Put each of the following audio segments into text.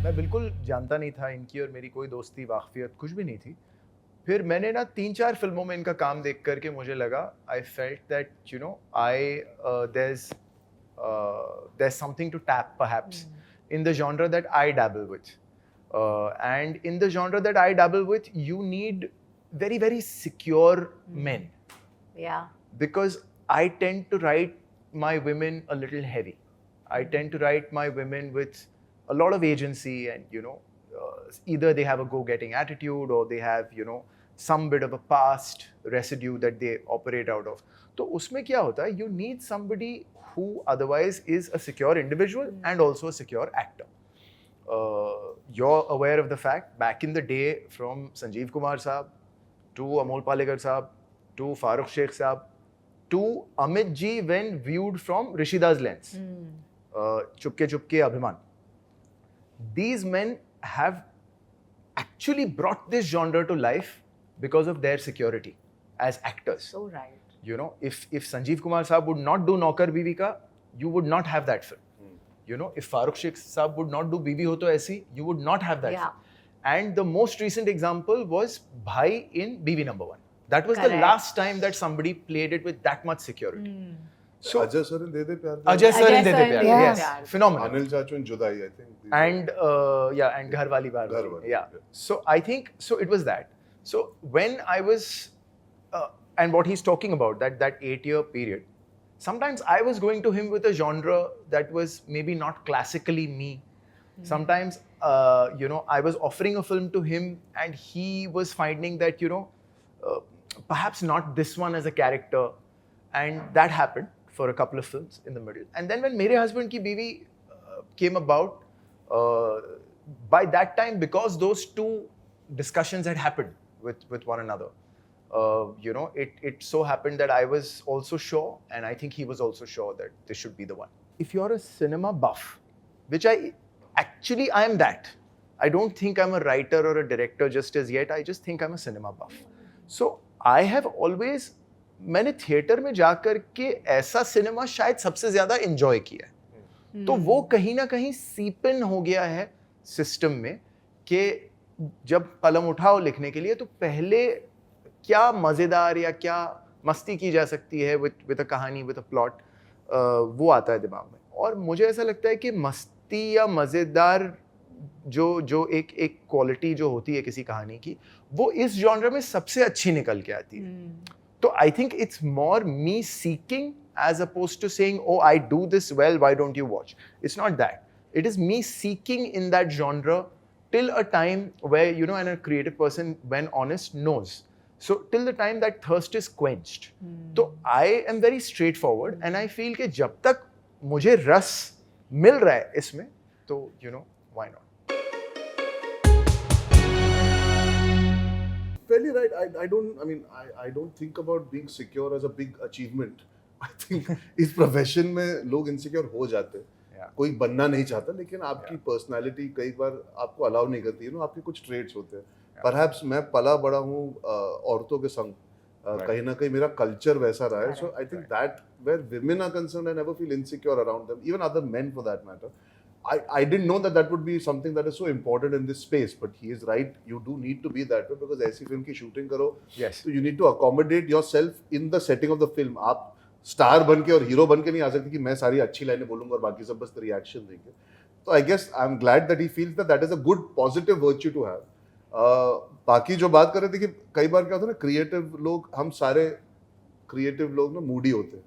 मैं बिल्कुल जानता नहीं था इनकी और मेरी कोई दोस्ती वाकफियत कुछ भी नहीं थी। फिर मैंने ना 3-4 फ़िल्मों में इनका काम देख कर के मुझे लगा I felt that you know I there's something to tap perhaps in the genre that I dabble with. And in the genre that I dabble with, you need very, very secure men. Yeah. Because I tend to write my women a little heavy. I tend to write my women with a lot of agency and, either they have a go-getting attitude or they have, some bit of a past residue that they operate out of. तो उसमें क्या होता है? You need somebody who otherwise is a secure individual and also a secure actor. You're aware of the fact, back in the day, from Sanjeev Kumar Saab to Amol Palekar Saab to Farukh Sheikh Saab to Amit Ji when viewed from Rishida's lens, Chupke Chupke Abhiman. These men have actually brought this genre to life because of their security as actors. So right. If Sanjeev Kumar Saab would not do Naukar Biwi Ka, you would not have that film. If Farukh Sheikh Saab would not do Biwi Ho To Aisi, you would not have that film. And the most recent example was Bhai in Biwi Number One. That was the last time that somebody played it with that much security. So Ajay Sir in De De Pyar. Ajay Sir in De De Pyar, yes, phenomenal. Anil Chachu in Judai, I think. And and Ghar Wali Baar Wali. Yeah. So I think it was that. So when I was and what he's talking about, that 8-year period, sometimes I was going to him with a genre that was maybe not classically me. Sometimes, I was offering a film to him and he was finding that, perhaps not this one as a character. And that happened for a couple of films in the middle. And then when Mere Husband Ki Biwi came about, by that time, because those two discussions had happened with one another, it so happened that I was also sure, and I think he was also sure that this should be the one. If you're a cinema buff, which I am that. I don't think I'm a writer or a director just as yet. I just think I'm a cinema buff. So I have always, मैंने theatre में जाकर के ऐसा cinema शायद सबसे ज़्यादा enjoy किया है. तो वो कहीं ना कहीं सीप इन हो गया है सिस्टम में कि जब कलम उठाओ लिखने के लिए तो पहले क्या मज़ेदार या क्या मस्ती की जा सकती है with a कहानी, with a plot, वो आता है दिमाग में. और मुझे ऐसा लगता है कि मस्ती या मज़ेदार जो एक क्वालिटी जो होती है किसी कहानी की, वो इस जॉनर में सबसे अच्छी निकल के आती है. तो I think it's more me seeking as opposed to saying, oh, I do this well, why don't you watch? It's not that. It is me seeking in that genre till a time where, and a creative person, when honest, knows. So till the time that thirst is quenched. So I am very straightforward and I feel कि जब तक मुझे रस मिल रहा है इसमें, तो why not? Fairly right. I don't think about being secure as a big achievement. I think इस प्रोफेशन में लोग इनसिक्योर हो जाते हैं. कोई बनना नहीं चाहता, लेकिन आपकी पर्सनालिटी कई बार आपको अलाउ नहीं करती है. आपके कुछ ट्रेड्स होते हैं. परहैप्स मैं पला बड़ा हूँ औरतों के संग. कहीं ना कहीं मेरा कल्चर वैसा रहा है. So I think that where women are concerned, I never feel insecure around them, even other men for that matter. I didn't know that would be something that is so important in this space, but he is right. You do need to be that way because ऐसी film की shooting करो, तो you need to accommodate yourself in the setting of the film. आप star बन के और hero बन के नहीं आ सकते कि मैं सारी अच्छी लाइनें बोलूंगा और बाकी सब बस रिएक्शन देंगे. तो I guess I am glad that he feels that is a good positive virtue to have. बाकी जो बात कर रहे थे कि कई बार क्या होता है ना, क्रिएटिव लोग, हम सारे क्रिएटिव लोग ना मूडी होते हैं.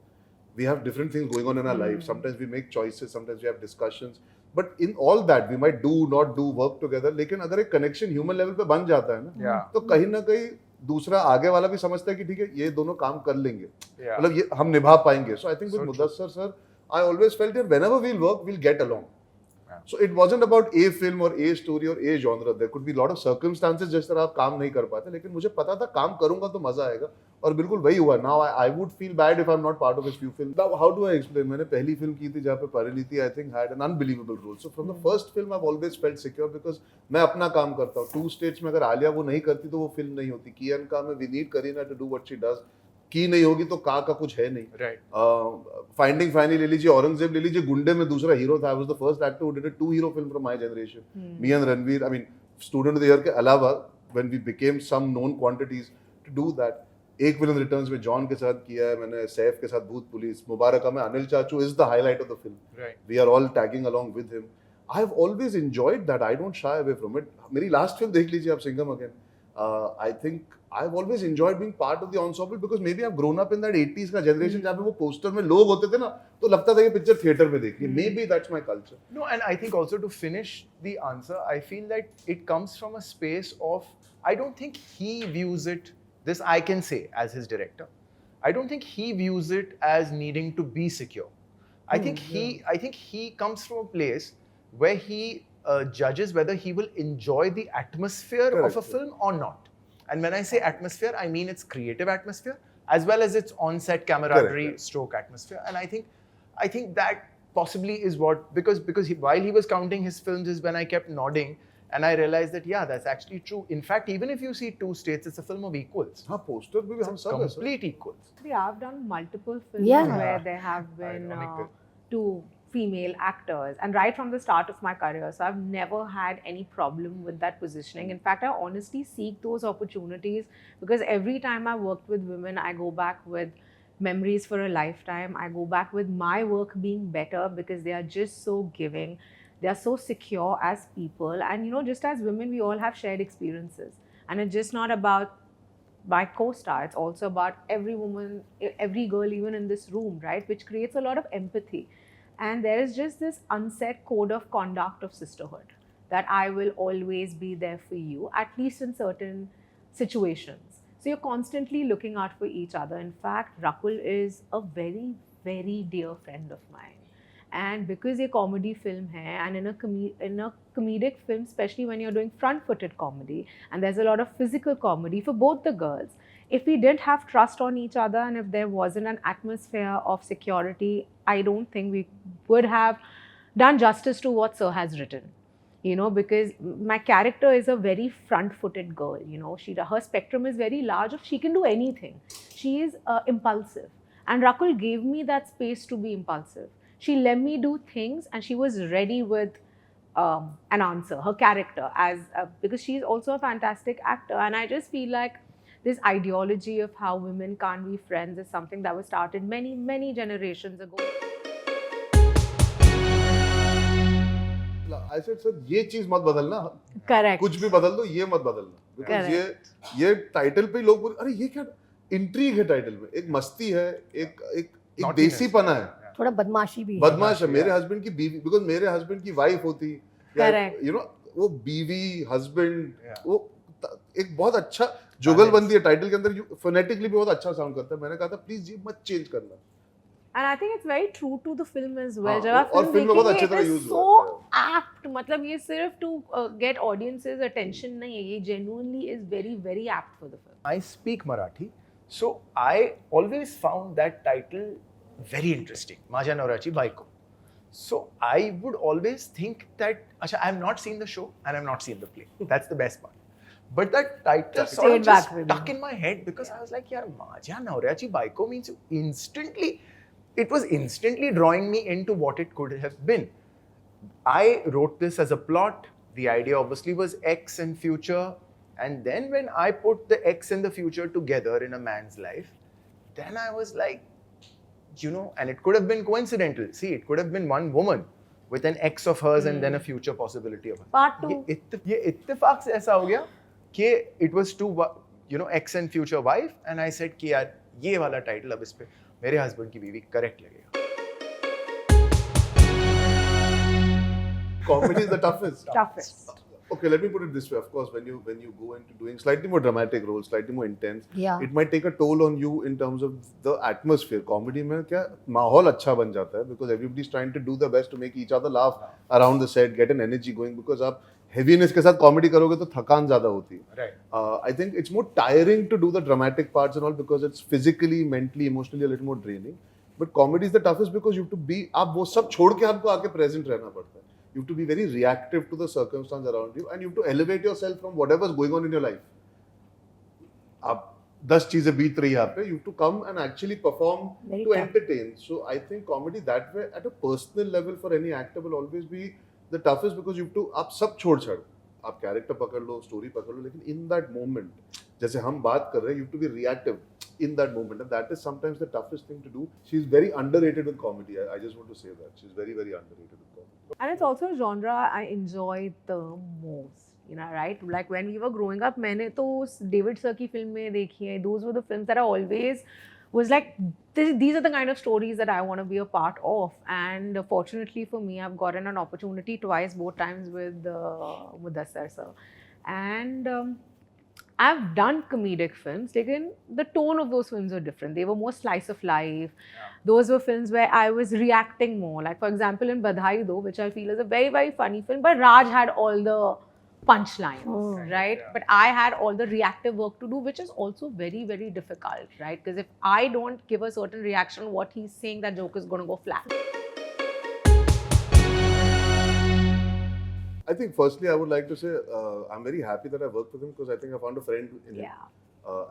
We have different things going on in our life. Sometimes we make choices, sometimes we have discussions. But in all that, we might do, not do, work together. लेकिन अगर एक कनेक्शन ह्यूमन लेवल पे बन जाता है ना, तो कहीं ना कहीं दूसरा आगे वाला भी समझता है कि ठीक है, ये दोनों काम कर लेंगे, मतलब ये हम निभा पाएंगे. So I think with Mudassar sir, I always felt that whenever we'll work, we'll get along. So it wasn't about a film or a story or a genre. There could be a lot of circumstances जिस तरह आप काम नहीं कर पाते, लेकिन मुझे पता था काम करूंगा तो मजा आएगा, और बिल्कुल वही हुआ. Now I would feel bad if I'm not part of his few films. Now how do I explain? मैंने पहली फिल्म की थी जहाँ पे Parineeti I think had an unbelievable role. So from the first film I've always felt secure because मैं अपना काम करता हूँ. 2 states में अगर आलिया वो नहीं करती तो वो फिल्म नहीं होती. कियन का में we need Kareena to do what she does. की नहीं होगी तो का कुछ है नहीं. Right. फाइंडिंग फाइनी ले लीजिए, औरंगजेब ले लीजिए, गुंडे में दूसरा हीरो था. I was the first actor who did a 2 hero film from my generation. Me and Ranveer, I mean, student of the year के अलावा when we became some known quantities to do that. एक villain returns में John के साथ किया है मैंने, सैफ के साथ भूत पुलिस, मुबारका में अनिल चाचू is the highlight of the film. Right. We are all tagging along with him. I have always enjoyed that. I don't shy away from it. मेरी लास्ट फिल्म देख लीजिए आप, Singham again. I think I have always enjoyed being part of the ensemble because maybe I have grown up in that 80s का generation जहां पे वो poster में लोग होते थे ना, तो लगता था ये पिक्चर थिएटर में देखनी. May be that's my culture. No, and I think also to finish the answer, I feel that it comes from a space of, I don't think he views it, this I can say as his director, I don't think he views it as needing to be secure. I think he comes from a place where he judges whether he will enjoy the atmosphere of a Correct. film or not. And when I say atmosphere, I mean its creative atmosphere as well as its on-set camaraderie Correct. stroke atmosphere. And I think that possibly is what, because while he was counting his films is when I kept nodding and I realized that yeah, that's actually true. In fact, even if you see Two States, it's a film of equals. हाँ, poster भी हम सब है sir. Complete equals. I've done multiple films Yeah. where there have been Ironic. two female actors, and right from the start of my career, so I've never had any problem with that positioning. In fact, I honestly seek those opportunities because every time I worked with women, I go back with memories for a lifetime. I go back with my work being better because they are just so giving. They are so secure as people, and you know, just as women, we all have shared experiences, and it's just not about my co-star, it's also about every woman, every girl, even in this room, right? Which creates a lot of empathy. And there is just this unsaid code of conduct of sisterhood that I will always be there for you, at least in certain situations. So you're constantly looking out for each other. In fact, Rakul is a very, very dear friend of mine. And because ये comedy film है, and in a comedic film, especially when you're doing front-footed comedy, and there's a lot of physical comedy for both the girls, if we didn't have trust on each other and if there wasn't an atmosphere of security, I don't think we would have done justice to what Sir has written. You know, because my character is a very front-footed girl. You know, her spectrum is very large. She can do anything. She is impulsive, and Rakul gave me that space to be impulsive. She let me do things, and she was ready with an answer. Her character, because she's also a fantastic actor, and I just feel like this ideology of how women can't be friends is something that was started many, many generations ago. I said sir ये चीज मत बदलना. Correct. कुछ भी बदल दो, ये मत बदलना. Because ये टाइटल पे लोग बोले अरे ये क्या इंट्रीग है टाइटल में. एक मस्ती है, एक देसीपना है. थोड़ा बदमाशी भी है. बदमाश है. मेरे हस्बैंड की बीवी, बिकॉज मेरे हस्बैंड की वाइफ होती, यू नो, वो बीवी हस्बैंड, वो एक बहुत अच्छा जुगलबंदी है टाइटल के अंदर. फोनेटिकली भी बहुत अच्छा साउंड करता है. मैंने कहा था प्लीज ये मत चेंज करना. And I think it's very true to the film as well. हाँ, जब आप और film film में बहुत देखेंगे, अच्छी तरह it is use so हुआ है. apt. मतलब ये सिर्फ to get audiences attention नहीं है. ये genuinely is very, very apt for the film. I speak Marathi, so I always found that title very interesting, माझ्या नवऱ्याची बायको. So I would always think that, Acha, I have not seen the show and I have not seen the play. That's the best part. But that title sort of Stayed just back with stuck me. in my head because I was like, yaar, माझ्या नवऱ्याची बायको means it was instantly drawing me into what it could have been. I wrote this as a plot. The idea obviously was X and future. And then when I put the X and the future together in a man's life, then I was like, you know, and it could have been coincidental. See, it could have been one woman with an X of hers and then a future possibility of her. Part 2. ये इत्तेफाक से ऐसा हो गया कि it was two, you know, X and future wife, and I said कि यार ये वाला टाइटल अब इस पे मेरे हस्बैंड की बीवी करेक्ट लगेगा. Comedy is the toughest. Toughest. Okay, let me put it this way. Of course, when you go into doing slightly more dramatic roles, slightly more intense, Yeah. it might take a toll on you in terms of the atmosphere. Comedy में क्या माहौल अच्छा बन जाता है because everybody's trying to do their best to make each other laugh around the set, get an energy going. Because आप heaviness के साथ comedy करोगे तो थकान ज़्यादा होती है. Right. I think it's more tiring to do the dramatic parts and all because it's physically, mentally, emotionally a little more draining. But comedy is the toughest because you have to be, आप वो सब छोड़ के आपको आके present रहना पड़ता है. You have to be very reactive to the circumstance around you and you have to elevate yourself from whatever's going on in your life. आप 10 चीजें बीत रही है यहाँ पे, you have to come and actually perform Very to tough. entertain. So I think comedy that way at a personal level for any actor will always be the toughest, because you have to, आप सब छोड़ छाड़, आप character पकड़ लो, story पकड़ लो, लेकिन in that moment, जैसे हम बात कर रहे हैं, you have to be reactive in that moment, and that is sometimes the toughest thing to do. She's very underrated with comedy. I just want to say that she's very, very underrated with comedy. And it's also a genre I enjoy the most. You know, right? Like when we were growing up, मैंने तो David Sir की film में देखी है. Those were the films that I always was like, these are the kind of stories that I want to be a part of. And fortunately for me, I've gotten an opportunity twice, both times with Mudassar sir. And I've done comedic films. Lekin the tone of those films were different. They were more slice of life. Yeah. Those were films where I was reacting more. Like for example, in Badhai Do, which I feel is a very, very funny film, but Raj had all the punchlines, right? Yeah. But I had all the reactive work to do, which is also very, very difficult, right? Because if I don't give a certain reaction, what he's saying, that joke is going to go flat. I think firstly I would like to say I'm very happy that I worked with him, because I think I found a friend in him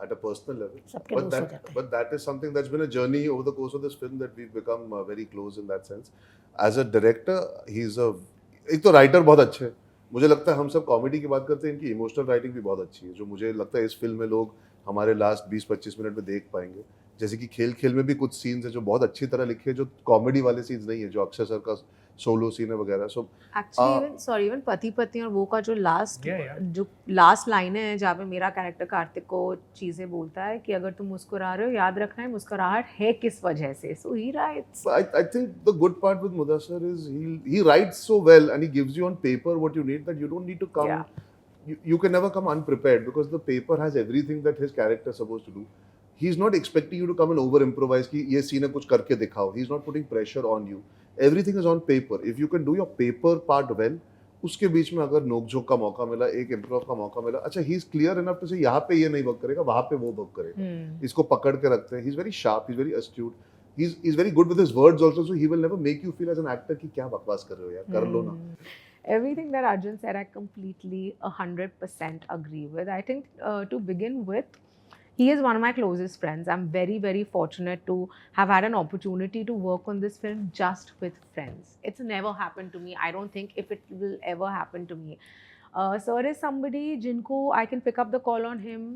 at a personal level. But that is something that's been a journey over the course of this film, that we've become very close in that sense. As a director, एक तो writer बहुत अच्छे हैं. मुझे लगता है हम सब कॉमेडी की बात करते हैं, इनकी इमोशनल राइटिंग भी बहुत अच्छी है, जो मुझे लगता है इस फिल्म में लोग हमारे लास्ट 20-25 मिनट में देख पाएंगे. जैसे कि खेल खेल में भी कुछ सीन्स है जो बहुत अच्छी तरह लिखे हैं, जो कॉमेडी वाले सीन्स नहीं है, जो अक्षय सर का सोलो सीन है वगैरह. सो एक्चुअली इवन पति पत्नी और वो का जो लास्ट लाइन है, जहाँ पे मेरा कैरेक्टर कार्तिक को चीजें बोलता है कि अगर तुम मुस्कुरा रहे हो, याद रखना है मुस्कुराहट है किस वजह से. So he writes. I think the good part with Mudassar is he writes so well, and he gives you on paper what you need, that you don't need to come. Yeah. You can never come unprepared, because the paper has everything that his character is supposed to do. He's not expecting you to come and over improvise कि ये scene है कुछ करके दिखाओ. He's not putting pressure on you. Everything is on paper. If you can do your paper part well, उसके बीच में अगर नोक-झोंक का मौका मिला, एक improv का मौका मिला, अच्छा he is clear enough to say यहाँ पे ये नहीं वर्क करेगा, वहाँ पे वो वर्क करेगा. इसको पकड़ के रखते हैं. He's very sharp. He's very astute. He's very good with his words also, so he will never make you feel as an actor कि क्या बकवास कर रहे हो यार, कर लो ना. Everything that Arjun said, I completely 100% agree with. I think to begin with, he is one of my closest friends. I'm very, very fortunate to have had an opportunity to work on this film just with friends. It's never happened to me. I don't think if it will ever happen to me. Sir is somebody जिनको I can pick up the call on him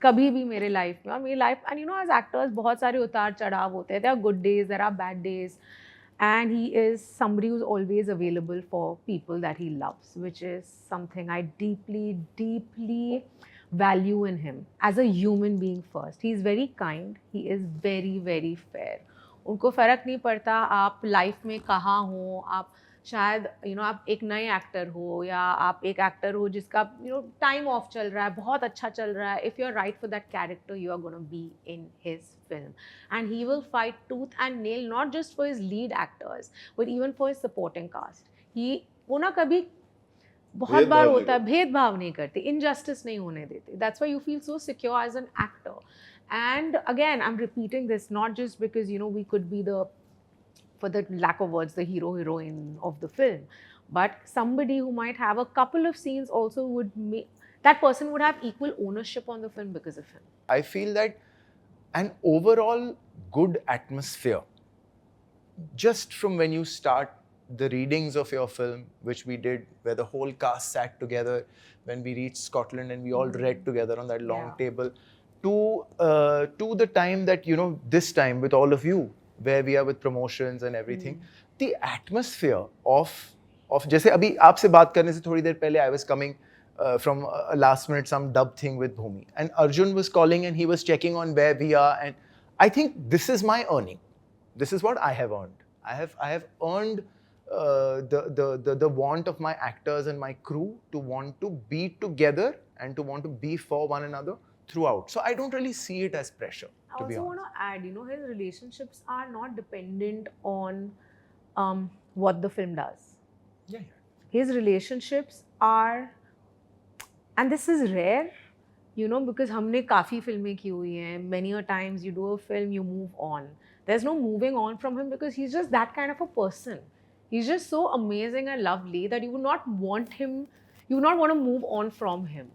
कभी भी मेरे life में. और मेरी life, and you know, as actors बहुत सारे उतार चढ़ाव होते हैं. There are good days, there are bad days. And he is somebody who's always available for people that he loves, which is something I deeply, deeply value in him as a human being first. He's very kind. He is very, very fair. उनको फ़र्क नहीं पड़ता आप life में कहाँ हो, आप शायद आप एक नए एक्टर हो, या आप एक एक्टर हो जिसका टाइम ऑफ चल रहा है, बहुत अच्छा चल रहा है. If you are right for that character, you are gonna be in his film, and he will fight tooth and nail, not just for his lead actors but even for his supporting cast. वो ना कभी बहुत बार होता है भेदभाव नहीं करते, injustice नहीं होने देते. That's why you feel so secure as an actor. And again, I'm repeating this not just because we could be for the lack of words, the hero heroine of the film, but somebody who might have a couple of scenes also would make that person would have equal ownership on the film because of him. I feel that an overall good atmosphere, just from when you start the readings of your film, which we did, where the whole cast sat together when we reached Scotland and we all read together on that long table, to the time that this time with all of you, where we are with promotions and everything, the atmosphere of जैसे अभी आपसे बात करने से थोड़ी देर पहले I was coming from a last minute some dub thing with Bhumi, and Arjun was calling and he was checking on where we are, and I think this is my earning. This is what I have earned. I have earned the want of my actors and my crew to want to be together and to want to be for one another throughout. So I don't really see it as pressure. I also want to add, his relationships are not dependent on what the film does. Yeah. His relationships are, and this is rare, because हमने काफ़ी फिल्में की हुई हैं. Many a times you do a film, you move on. There's no moving on from him because he's just that kind of a person. He's just so amazing and lovely that you would not want to move on from him.